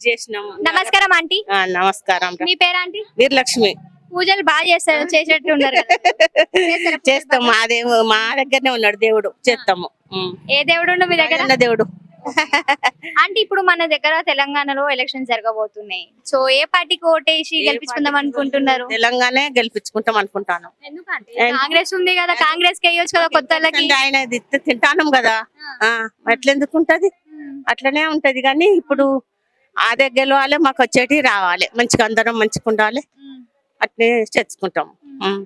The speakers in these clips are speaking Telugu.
చేసినాము. నమస్కారం ఆంటీ. నమస్కారం. మీ పేరు ఆంటీ? వీరలక్ష్మి. పూజలు బాగా చేస్తారు, చేసేట్టు ఉన్నారు కదా. చేస్తారా పూజలు చేస్తాం. బాగా? మా దగ్గరనే ఉన్నాడు దేవుడు, చేస్తాము. ఏ దేవుడు ఉండు మీ దగ్గర? రాజన్న దేవుడు. అంటే ఇప్పుడు మన దగ్గర తెలంగాణలో ఎలక్షన్ జరగబోతున్నాయి. సో ఏ పార్టీకి ఓటేసి గెలిపించుకుందాం అనుకుంటున్నారు? తెలంగాణ గెలిపించుకుంటాం అనుకుంటాను. ఎందుకంటే కాంగ్రెస్ ఉంది కదా, కాంగ్రెస్ కి వేయొచ్చు కదా కొత్త వాళ్ళకి. ఆయన తింటాను కదా, అట్లెందుకు ఉంటది? అట్లనే ఉంటది. కానీ ఇప్పుడు అదే గెలవాలి, మాకు వచ్చేటి రావాలి, మంచిగా అందరం మంచిగా ఉండాలి, అట్లే తెచ్చుకుంటాం.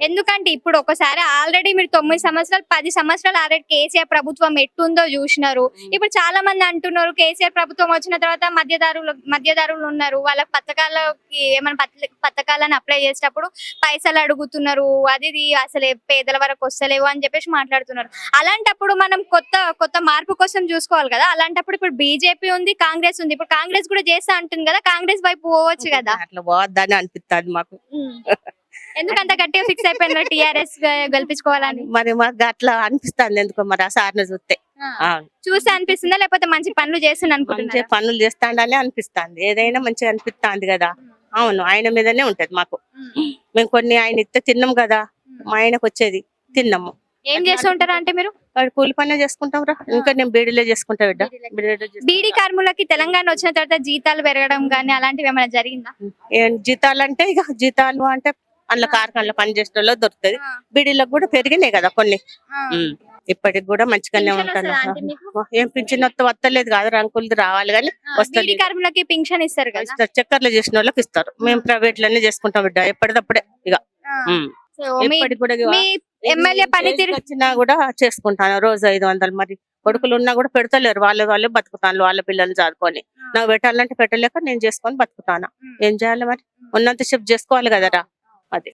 ఎందుకంటే ఇప్పుడు ఒకసారి ఆల్రెడీ మీరు 9 సంవత్సరాలు 10 సంవత్సరాలు ఆల్రెడీ కేసీఆర్ ప్రభుత్వం ఎట్టుందో చూసినారు. ఇప్పుడు చాలా మంది అంటున్నారు కేసీఆర్ ప్రభుత్వం వచ్చిన తర్వాత మధ్యదారులు ఉన్నారు, వాళ్ళ పథకాలకి ఏమైనా పథకాలను అప్లై చేసేటప్పుడు పైసలు అడుగుతున్నారు, అది అసలు పేదల వరకు వస్తలేవు అని చెప్పేసి మాట్లాడుతున్నారు. అలాంటప్పుడు మనం కొత్త మార్పు కోసం చూసుకోవాలి కదా. అలాంటప్పుడు ఇప్పుడు బీజేపీ ఉంది, కాంగ్రెస్ ఉంది. ఇప్పుడు కాంగ్రెస్ కూడా చేస్తా అంటుంది కదా, కాంగ్రెస్ వైపు పోవచ్చు కదా. అట్లా పోవద్దని అనిపిస్తుంది మాకు. ఎందుకంత గట్టిగా ఫిక్స్ అయిపోయిన టీఆర్ఎస్ గెలిపించుకోవాలని? మరి మాకు అట్లా అనిపిస్తుంది. ఎందుకో మరి ఆ సార్ని చూస్తే అనిపిస్తుందా, లేకపోతే మంచి పనులు చేస్తుంది మంచి అనుకుంటున్నారా? పనులు చేస్తాడని అనిపిస్తుంది. ఏదైనా మంచిగా అనిపిస్తుంది కదా. అవును, ఆయన మీదనే ఉంటది మాకు. మేము కొన్ని ఆయన ఇస్తే తిన్నాం కదా, మా ఆయనకు వచ్చేది తిన్నాము. ఏం చేస్తూ ఉంటారా అంటే మీరు? కూలి పని చేసుకుంటాం రా. ఇంకా నేను బీడీలో చేసుకుంటా బిడ్డ. బీడీ కార్మికులకి తెలంగాణ వచ్చిన తర్వాత జీతాలు పెరగడం గానీ అలాంటివి ఏమైనా జరిగిందా? జీతాలు అంటే ఇక జీతాలు అంటే అందులో కార్ఖానలో పని చేసే వాళ్ళు దొరుకుతుంది. బీడీలకు కూడా పెరిగినాయి కదా కొన్ని. ఇప్పటికి కూడా మంచిగానే ఉంటాను. ఏం పింఛన్ వస్తలేదు కాదు, రంకులది రావాలి కానీ బీడీ కార్మికులకి పింఛన్ ఇస్తారు కదా, చక్కర్లు చేసిన వాళ్ళకి ఇస్తారు. మేము ప్రైవేట్ లోనే చేసుకుంటాం బిడ్డ, ఎప్పటికప్పుడే ఇక. ఎప్పటికి కూడా మీ ఎమ్మెల్యే పనితీరు వచ్చినా కూడా చేసుకుంటాను. రోజు 500. మరి కొడుకులు ఉన్నా కూడా పెడతలేరు, వాళ్ళే బతుకుతాను. వాళ్ళ పిల్లల్ని చదువుకొని నాకు పెట్టాలంటే పెట్టలేక నేను చేసుకొని బతుకుతాను. ఏం చేయాలి మరి? ఉన్నంత సేపు చేసుకోవాలి కదరా.